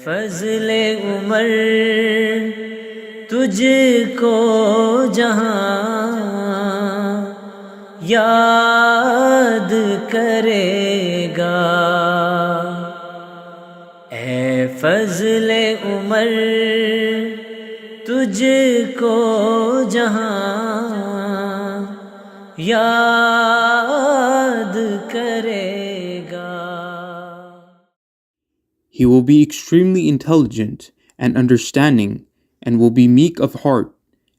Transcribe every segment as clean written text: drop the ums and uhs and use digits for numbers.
फज़ले उमर तुझको जहां याद करेगा, ए फज़ले उमर तुझको जहां याद करेगा. He will be extremely intelligent and understanding, and will be meek of heart,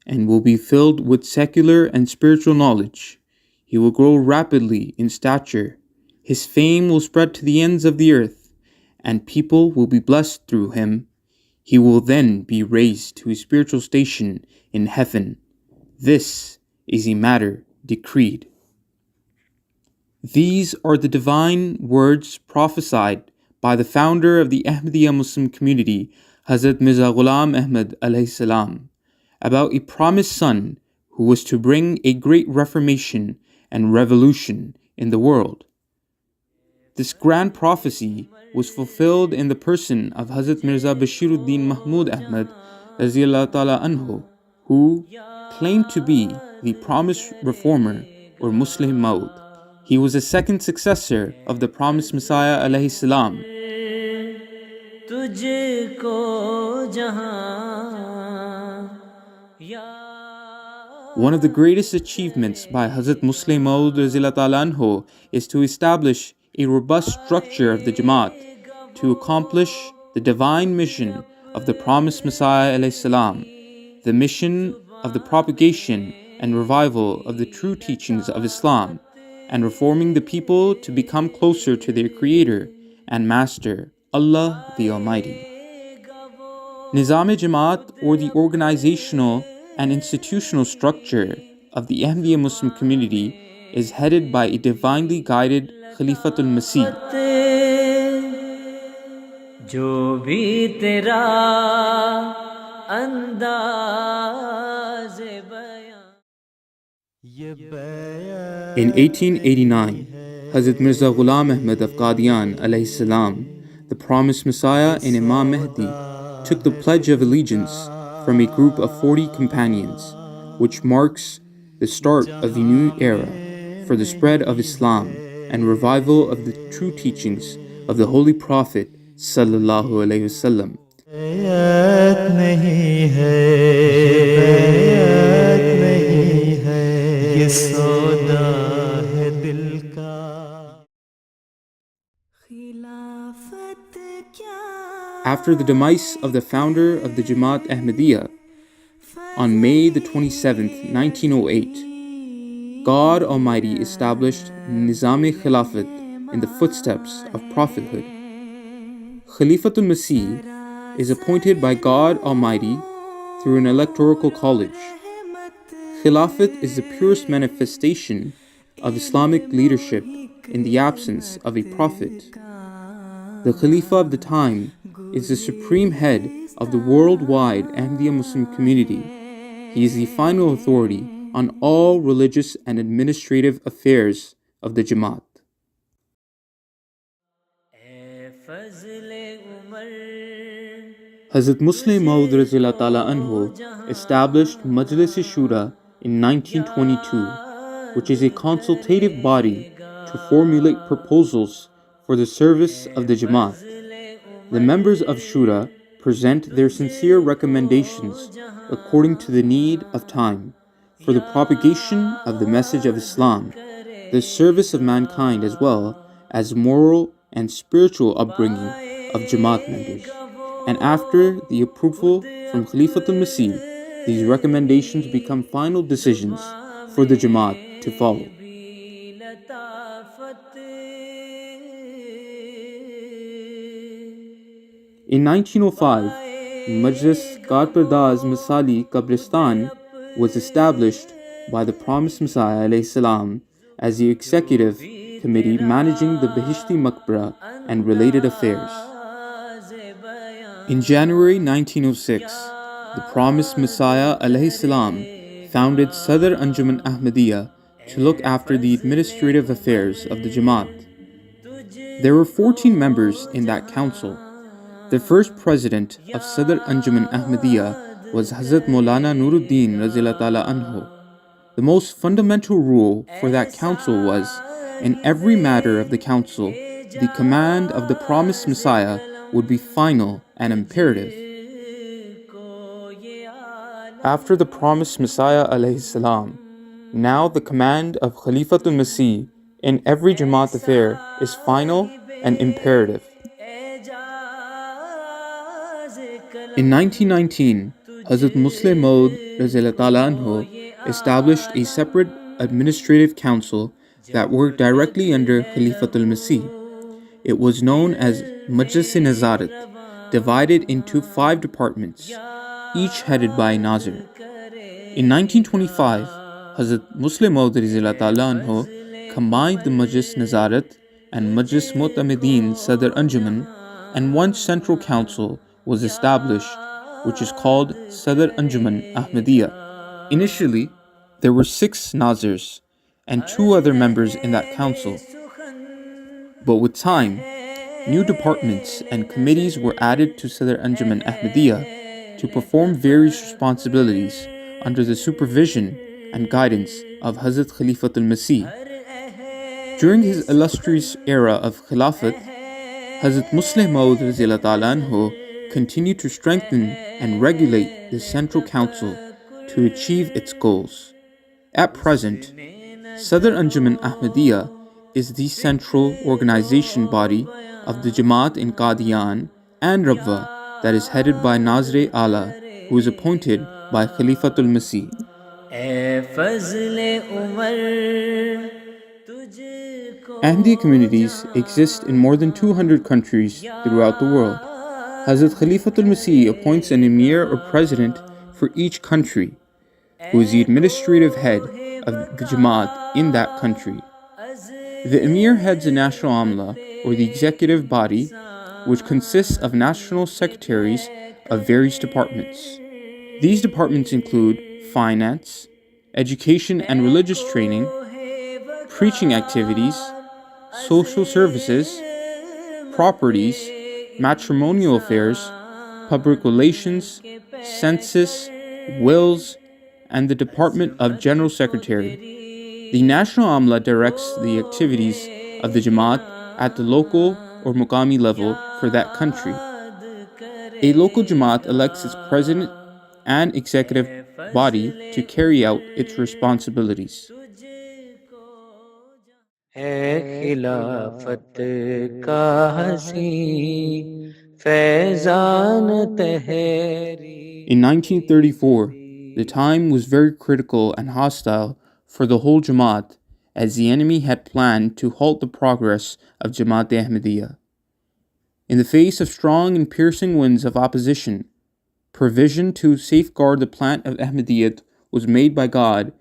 and will be filled with secular and spiritual knowledge. He will grow rapidly in stature. His fame will spread to the ends of the earth, and people will be blessed through him. He will then be raised to his spiritual station in heaven. This is a matter decreed. These are the divine words prophesied by the founder of the Ahmadiyya Muslim Community, Hazrat Mirza Ghulam Ahmad alayhi salam, about a promised son who was to bring a great reformation and revolution in the world. This grand prophecy was fulfilled in the person of Hazrat Mirza Bashiruddin Mahmud Ahmad Raziyallahu Ta'ala Anhu, who claimed to be the promised reformer or Muslim Maud. He was a second successor of the promised Messiah alayhi salam. One of the greatest achievements by Hazrat Muslim Maud Raziyallahu Ta'ala Anhu is to establish a robust structure of the Jamaat to accomplish the divine mission of the promised Messiah alayhi salam, the mission of the propagation and revival of the true teachings of Islam, and reforming the people to become closer to their Creator and Master, Allah the Almighty. Nizam-e-Jamaat, or the organizational and institutional structure of the Ahmadiyya Muslim Community, is headed by a divinely guided Khalifatul Masih. In 1889, Hazrat Mirza Ghulam Ahmad of Qadian alayhi salam, the promised Messiah and Imam Mahdi, took the Pledge of Allegiance from a group of 40 companions, which marks the start of a new era for the spread of Islam and revival of the true teachings of the Holy Prophet sallallahu alaihi wasallam. After the demise of the founder of the Jamaat Ahmadiyya, on May the 27th, 1908, God Almighty established Nizam-e-Khilafat in the footsteps of prophethood. Khalifatul Masih is appointed by God Almighty through an electoral college. Khilafat is the purest manifestation of Islamic leadership in the absence of a prophet. The Khalifa of the time is the supreme head of the worldwide Ahmadiyya Muslim community. He is the final authority on all religious and administrative affairs of the Jamaat. Hazrat Muslim Maud Raziyallahu Ta'ala Anhu established Majlis-e-Shura in 1922, which is a consultative body to formulate proposals for the service of the Jamaat. The members of Shura present their sincere recommendations according to the need of time for the propagation of the message of Islam, the service of mankind, as well as moral and spiritual upbringing of Jamaat members. And after the approval from Khalifatul Masih, these recommendations become final decisions for the Jamaat to follow. In 1905, Majlis Karpardaz Misali Qabristan was established by the promised Messiah alayhi salam as the executive committee managing the Bahishti Maqbara and related affairs. In January 1906, the promised Messiah alayhi salam founded Sadr Anjuman Ahmadiyya to look after the administrative affairs of the Jamaat. There were 14 members in that council. The first president of Sadr Anjuman Ahmadiyya was Hazrat Maulana Nuruddin Razila Ta'ala Anhu. The most fundamental rule for that council was, in every matter of the council, the command of the promised Messiah would be final and imperative. After the promised Messiah alayhi salam, now the command of Khalifatul Masih in every Jamaat affair is final and imperative. In 1919, Hazrat Muslim Maud established a separate administrative council that worked directly under Khalifatul Masih. It was known as Majlis-e-Nazarat, divided into 5 departments, each headed by a Nazir. In 1925, Hazrat Muslim Maud combined the Majlis Nazarat and Majlis Mu'tamidin Sadr Anjuman, and one central council was established, which is called Sadr Anjuman Ahmadiyya. Initially, there were 6 Nazirs and 2 other members in that council. But with time, new departments and committees were added to Sadr Anjuman Ahmadiyya to perform various responsibilities under the supervision and guidance of Hazrat Khalifatul Masih. During his illustrious era of Khilafat, Hazrat Muslim Maud continued to strengthen and regulate the Central Council to achieve its goals. At present, Sadr Anjuman Ahmadiyya is the central organization body of the Jamaat in Qadian and Rabwa that is headed by Nazir Ala, who is appointed by Khalifatul Masih. Ahmadiyya communities exist in more than 200 countries throughout the world. Hazrat Khalifatul Masih appoints an emir or president for each country, who is the administrative head of the Jamaat in that country. The emir heads the National Amla, or the executive body, which consists of national secretaries of various departments. These departments include finance, education and religious training, preaching activities, social services, properties, matrimonial affairs, public relations, census, wills, and the Department of General Secretary. The National Amla directs the activities of the Jamaat at the local or Muqami level for that country. A local Jamaat elects its president and executive body to carry out its responsibilities. In 1934, the time was very critical and hostile for the whole Jamaat, as the enemy had planned to halt the progress of Jamaat Ahmadiyya. In the face of strong and piercing winds of opposition, provision to safeguard the plant of Ahmadiyyat was made by God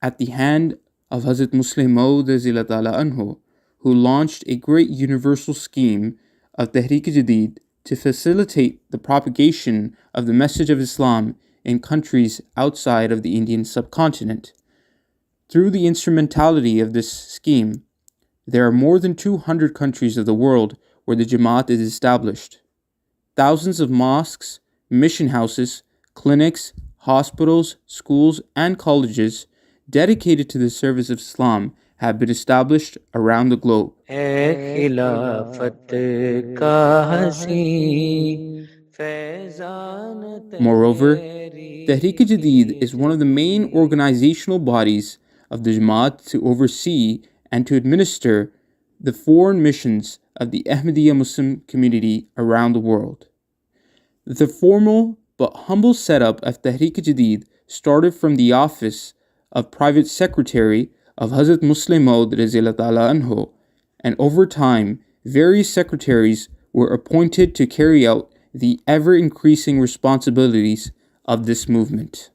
at the hand of Hazrat Muslim Maud anhu, who launched a great universal scheme of Tehreek-e-Jadid to facilitate the propagation of the message of Islam in countries outside of the Indian subcontinent. Through the instrumentality of this scheme, there are more than 200 countries of the world where the Jamaat is established. Thousands of mosques, mission houses, clinics, hospitals, schools, and colleges dedicated to the service of Islam have been established around the globe. Moreover, Tehreek-e-Jadid is one of the main organizational bodies of the Jamaat to oversee and to administer the foreign missions of the Ahmadiyya Muslim Community around the world. The formal but humble setup of Tehreek-e-Jadid started from the office of Private Secretary of Hazrat Muslim Maud anhu, and over time, various secretaries were appointed to carry out the ever-increasing responsibilities of this movement.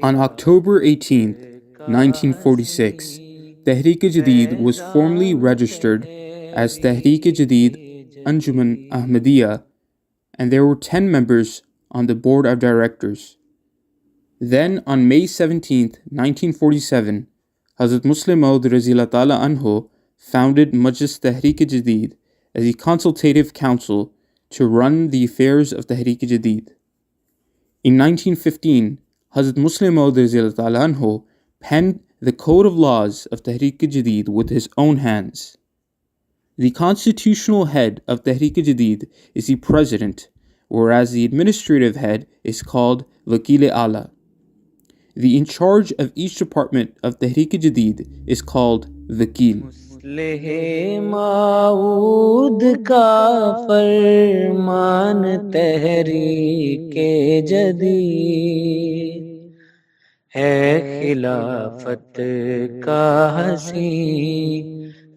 On October 18, 1946, Tehreek-e-Jadid was formally registered as Tehreek-e-Jadid Anjuman Ahmadiyya, and there were 10 members on the board of directors. Then, on May 17, 1947, Hazrat Muslim Maud Razila Ta'ala Anhu founded Majlis Tehreek-e-Jadid as a consultative council to run the affairs of Tehreek-e-Jadid. In 1915, Hazrat Muslim Maud Razila Ta'ala Anhu penned the Code of Laws of Tehreek-e-Jadid with his own hands. The constitutional head of Tehreek-e-Jadid is the president, whereas the administrative head is called Wakil-e-Ala. The in charge of each department of Tehreek-e-Jadid is called Wakil. मुस्लिह माऊद का फरमान तहरीके जदीद है खिलाफत का हसी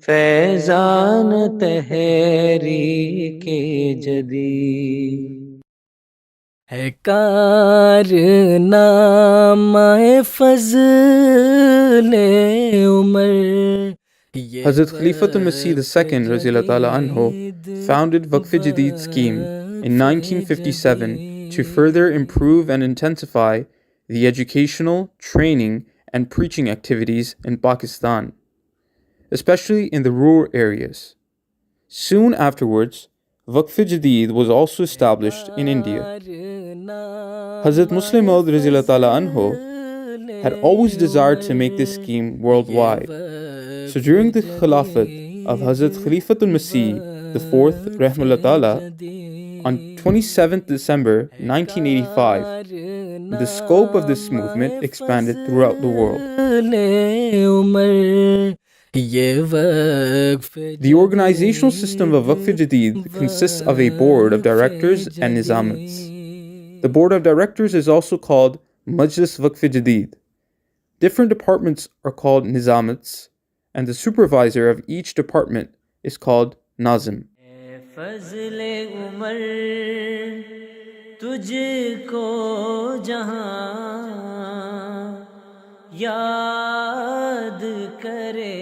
फैजान तहरीके जदीद है कारनामाए फज़ले Umar Hazrat Khalifatul Masih II Razila Ta'ala Anhu founded Waqf-e-Jadid scheme in 1957 to further improve and intensify the educational, training, and preaching activities in Pakistan, especially in the rural areas. Soon afterwards, Waqf-e-Jadid was also established in India. Hazrat Muslim Maud Razila Ta'ala Anhu had always desired to make this scheme worldwide. So during the Khilafat of Hazrat Khalifatul Masih IV Rahmullah Ta'ala, on 27th December 1985, the scope of this movement expanded throughout the world. The organizational system of Waqf-e-Jadid consists of a board of directors and nizamats. The board of directors is also called Majlis Waqf-e-Jadid. Different departments are called nizamats, and the supervisor of each department is called Nazim. फज़ले Umar तुझको जहां याद करे